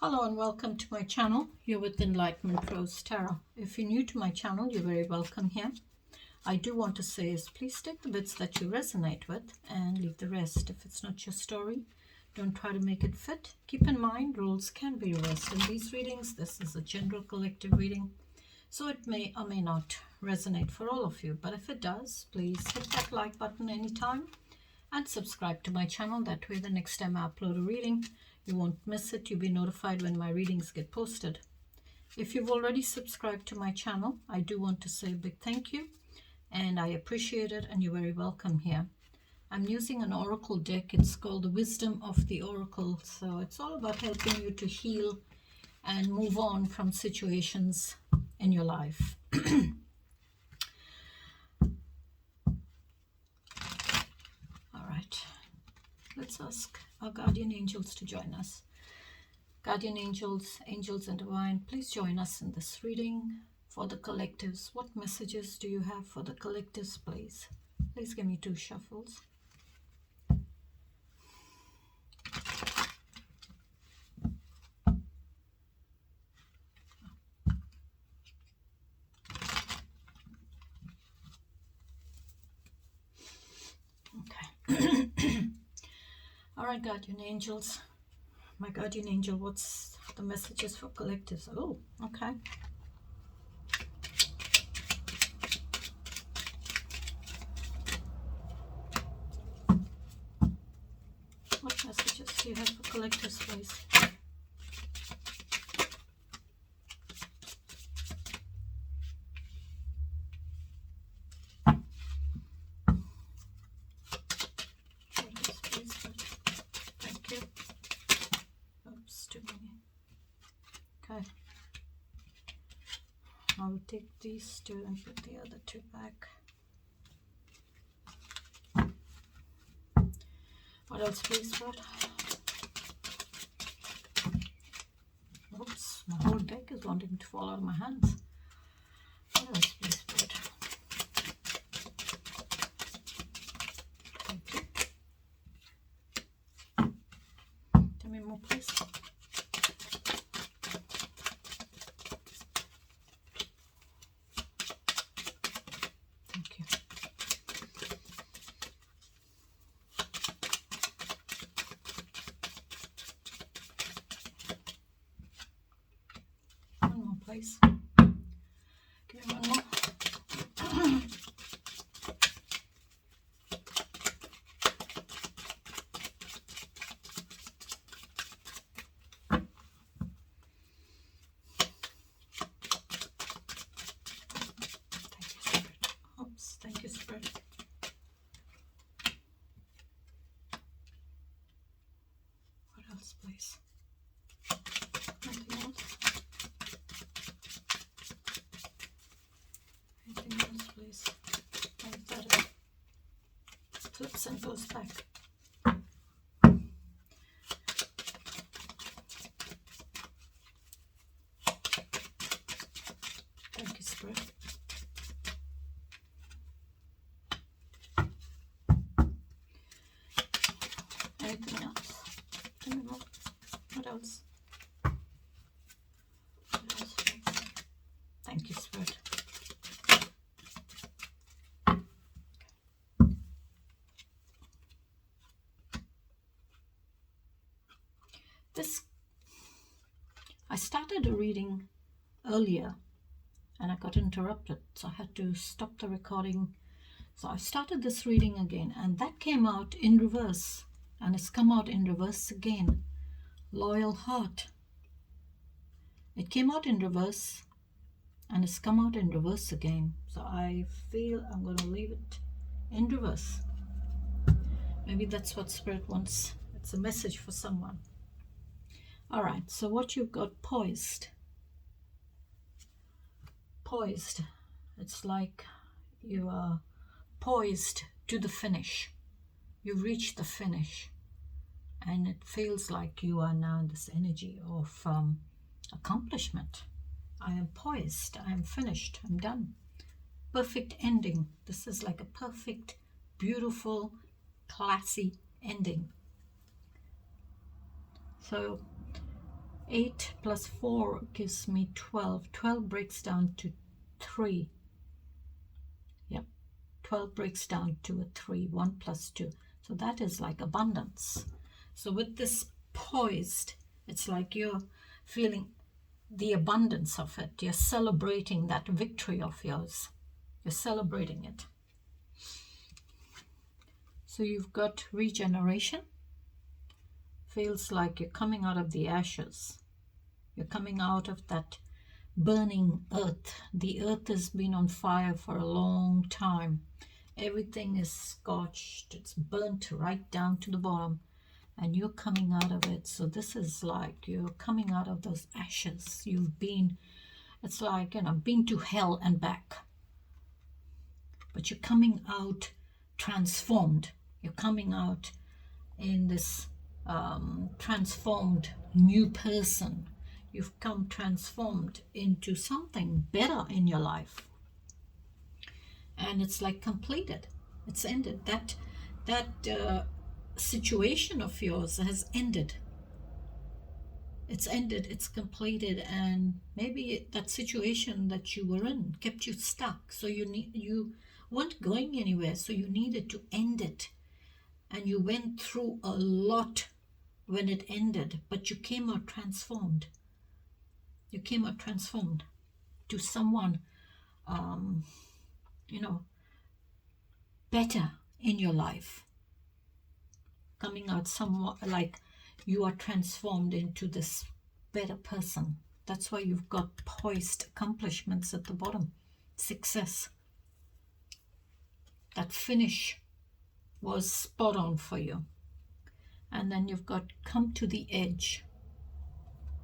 Hello and welcome to my channel. You're with Enlightenment Rose Tarot. If you're new to my channel, you're very welcome here. I do want to say is please take the bits that you resonate with and leave the rest. If it's not your story, don't try to make it fit. Keep in mind, roles can be reversed in these readings. This is a general collective reading, so it may or may not resonate for all of you. But if it does, please hit that like button anytime and subscribe to my channel. That way the next time I upload a reading, you won't miss it. You'll be notified when my readings get posted. If you've already subscribed to my channel, I do want to say a big thank you and I appreciate it, and you're very welcome here. I'm using an oracle deck. It's called the Wisdom of the Oracle. So it's all about helping you to heal and move on from situations in your life. All right. Let's ask our guardian angels to join us. Guardian angels, angels and divine, please join us in this reading for the collectives. What messages do you have for the collectives, please? Please give me 2 shuffles. Okay. All right, guardian angels. My guardian angel, what's the messages for collectives? Oh, okay. What messages do you have for collectives, please? Thank you. Oops, too many. Okay. I will take these 2 and put the other 2 back. What else, please, Fred? Oops, my whole deck is wanting to fall out of my hands. What else, please, Fred? Thank you. Tell me more, please. Thank you. One more, please. Give me one more. Thank you, Spirit. What else, please? Anything else? Anything else, please? Like that. Flips and goes back. Thank you, Spirit. Anything else? Tell me more. What else? What else? Thank you, Spirit. I started a reading earlier and I got interrupted, so I had to stop the recording. So I started this reading again, and that came out in reverse, and it's come out in reverse again. Loyal Heart. It came out in reverse and it's come out in reverse again. So I feel I'm going to leave it in reverse. Maybe that's what Spirit wants. It's a message for someone. All right, so what you've got, poised. Poised. It's like you are poised to the finish. You've reached the finish. And it feels like you are now in this energy of accomplishment. I am poised. I am finished. I'm done. Perfect ending. This is like a perfect, beautiful, classy ending. So 8 plus 4 gives me 12. 12 breaks down to 3. Yep, 12 breaks down to a 3. 1 plus 2. So that is like abundance. So with this poised, it's like you're feeling the abundance of it. You're celebrating that victory of yours. You're celebrating it. So you've got regeneration. Feels like you're coming out of the ashes. You're coming out of that burning earth. The earth has been on fire for a long time. Everything is scorched. It's burnt right down to the bottom. And you're coming out of it. So this is like you're coming out of those ashes. You've been, it's like, been to hell and back. But you're coming out transformed. You're coming out in this transformed new person. You've come transformed into something better in your life. And it's like completed. It's ended. That situation of yours has ended. It's ended. It's completed. And maybe that situation that you were in kept you stuck. So you weren't going anywhere. So you needed to end it. And you went through a lot when it ended. But you came out transformed. You came out transformed to someone, better in your life. Coming out somewhat like you are transformed into this better person. That's why you've got poised accomplishments at the bottom. Success. That finish was spot on for you. And then you've got come to the edge.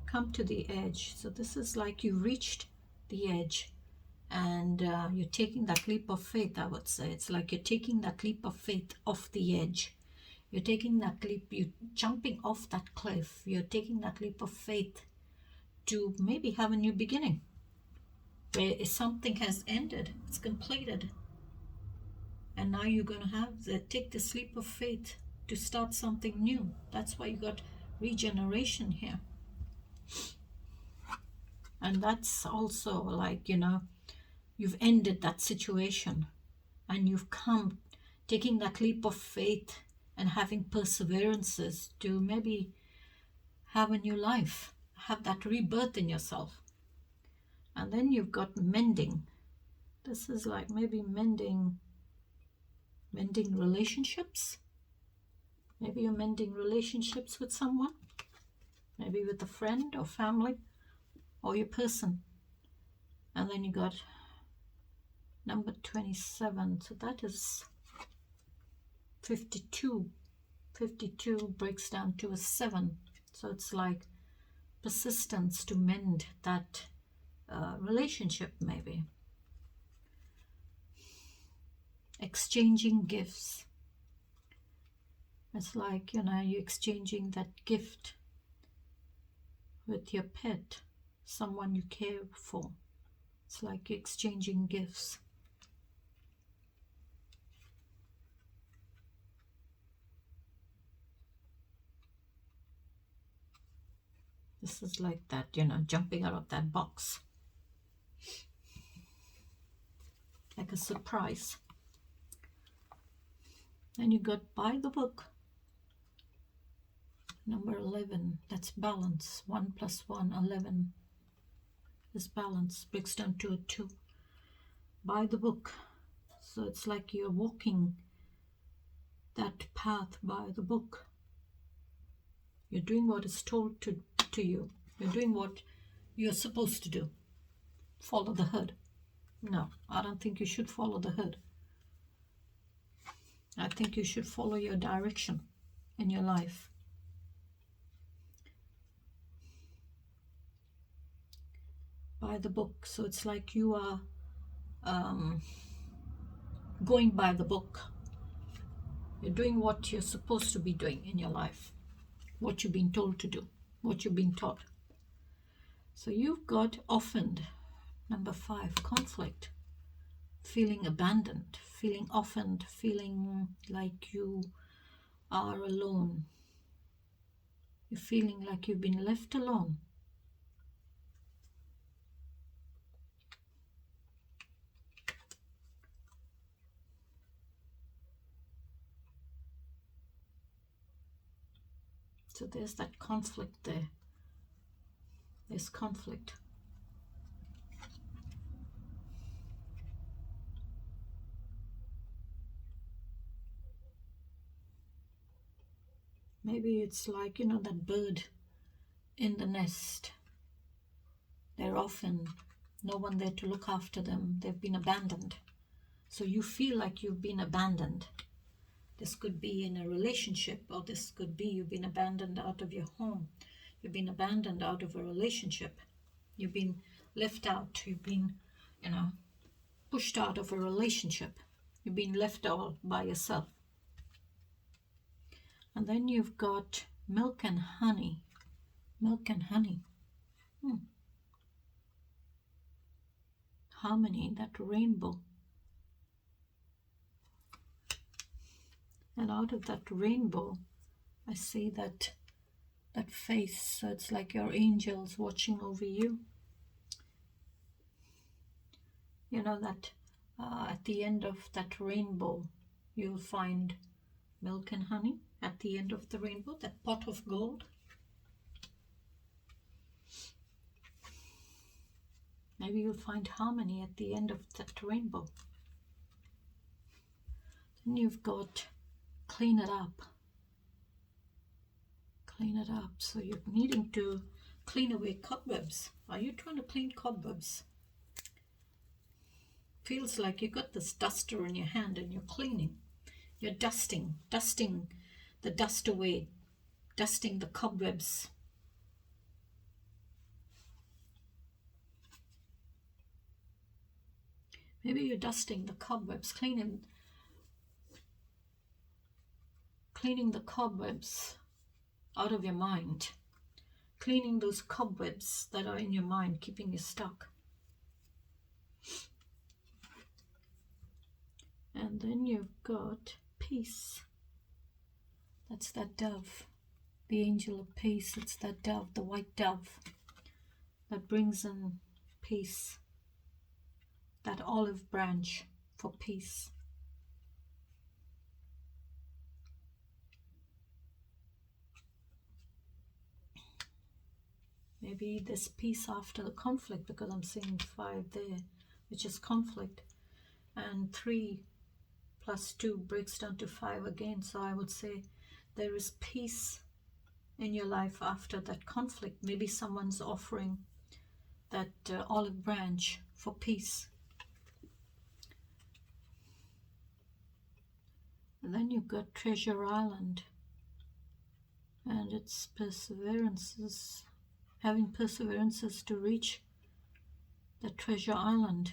Come to the edge. So this is like you reached the edge. And you're taking that leap of faith, I would say. It's like you're taking that leap of faith off the edge. You're taking that leap, you're jumping off that cliff. You're taking that leap of faith to maybe have a new beginning. Where something has ended, it's completed. And now you're going to take this leap of faith to start something new. That's why you got regeneration here. And that's also like, you've ended that situation and you've come taking that leap of faith and having perseverances to maybe have a new life, have that rebirth in yourself. And then you've got mending. This is like maybe mending relationships. Maybe you're mending relationships with someone, maybe with a friend or family or your person. And then you got number 27, so that is 52. 52 breaks down to a 7. So it's like persistence to mend that relationship maybe. Exchanging gifts. It's like, you're exchanging that gift with your pet, someone you care for. It's like you're exchanging gifts. This is like that, jumping out of that box. Like a surprise. Then you got by the book. Number 11, that's balance. 1 plus 1, 11 is balance. Breaks down to a 2. By the book. So it's like you're walking that path by the book. You're doing what is told to you. You're doing what you're supposed to do. Follow the herd. No, I don't think you should follow the herd. I think you should follow your direction in your life. By the book. So it's like you are going by the book. You're doing what you're supposed to be doing in your life. What you've been told to do. What you've been taught. So you've got orphaned. Number 5, conflict. Feeling abandoned. Feeling orphaned. Feeling like you are alone. You're feeling like you've been left alone. So there's that conflict there. There's conflict. Maybe it's like, you know, that bird in the nest. They're often no one there to look after them. They've been abandoned. So you feel like you've been abandoned. This could be in a relationship, or this could be you've been abandoned out of your home. You've been abandoned out of a relationship. You've been left out. You've been, you know, pushed out of a relationship. You've been left all by yourself. And then you've got milk and honey. Milk and honey. Harmony, that rainbow. And out of that rainbow, I see that face. So it's like your angels watching over you. You know that at the end of that rainbow, you'll find milk and honey. At the end of the rainbow, that pot of gold. Maybe you'll find harmony at the end of that rainbow. Then you've got clean it up. Clean it up. So you're needing to clean away cobwebs. Are you trying to clean cobwebs? Feels like you got this duster in your hand and you're cleaning. You're dusting the dust away, dusting the cobwebs. Maybe you're dusting the cobwebs, cleaning the cobwebs out of your mind, cleaning those cobwebs that are in your mind, keeping you stuck. And then you've got peace. That's that dove, the angel of peace. It's that dove, the white dove, that brings in peace. That olive branch for peace. Maybe this peace after the conflict, because I'm seeing 5 there, which is conflict. And 3 plus 2 breaks down to 5 again. So I would say there is peace in your life after that conflict. Maybe someone's offering that olive branch for peace. And then you've got Treasure Island. And it's perseverances, having perseverances to reach the Treasure Island.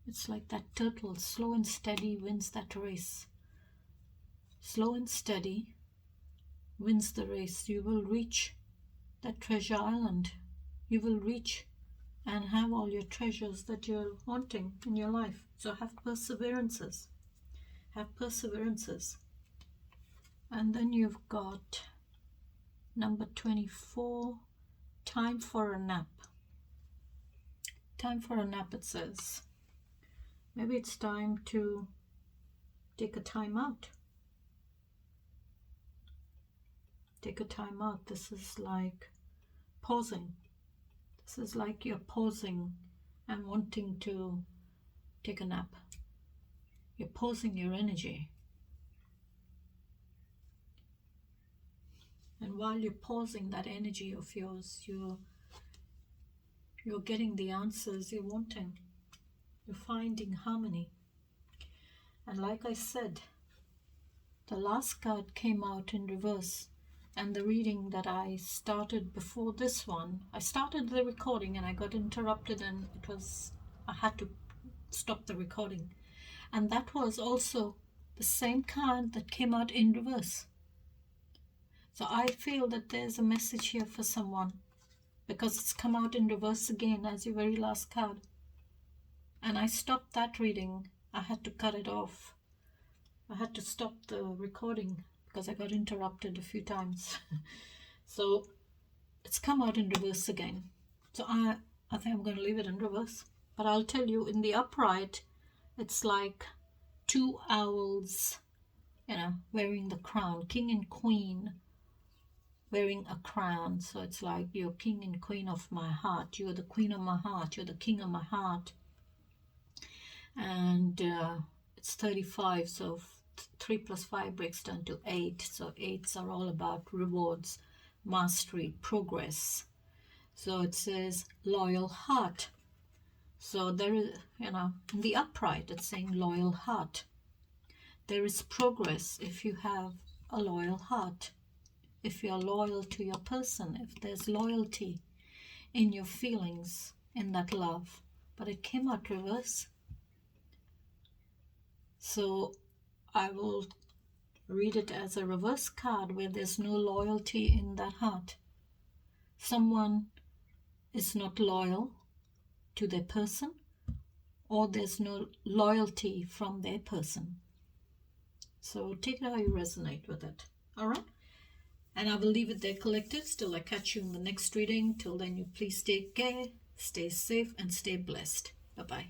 It's like that turtle, slow and steady wins that race. Slow and steady wins the race. You will reach that Treasure Island. You will reach and have all your treasures that you're wanting in your life. So have perseverances. Have perseverances. And then you've got number 24, time for a nap. Time for a nap, it says. Maybe it's time to take a time out. Take a time out. This is like pausing. This is like you're pausing and wanting to take a nap. You're pausing your energy. And while you're pausing that energy of yours, you're getting the answers you're wanting. You're finding harmony. And like I said, the last card came out in reverse. And the reading that I started before this one, I started the recording and I got interrupted, and I had to stop the recording. And that was also the same card that came out in reverse. So I feel that there's a message here for someone, because it's come out in reverse again as your very last card. And I stopped that reading. I had to cut it off. I had to stop the recording because I got interrupted a few times. So it's come out in reverse again. So I think I'm going to leave it in reverse. But I'll tell you, in the upright, it's like 2 owls wearing the crown, king and queen, wearing a crown. So it's like you're king and queen of my heart. You're the queen of my heart. You're the king of my heart. And it's 35. So 3 plus 5 breaks down to 8. So 8s are all about rewards, mastery, progress. So it says loyal heart. So there is, in the upright, it's saying loyal heart. There is progress if you have a loyal heart. If you're loyal to your person, if there's loyalty in your feelings, in that love. But it came out reverse. So I will read it as a reverse card where there's no loyalty in that heart. Someone is not loyal to their person, or there's no loyalty from their person. So take it how you resonate with it. All right? And I will leave it there, collectives, till I catch you in the next reading. Till then, you please take care, stay safe, and stay blessed. Bye-bye.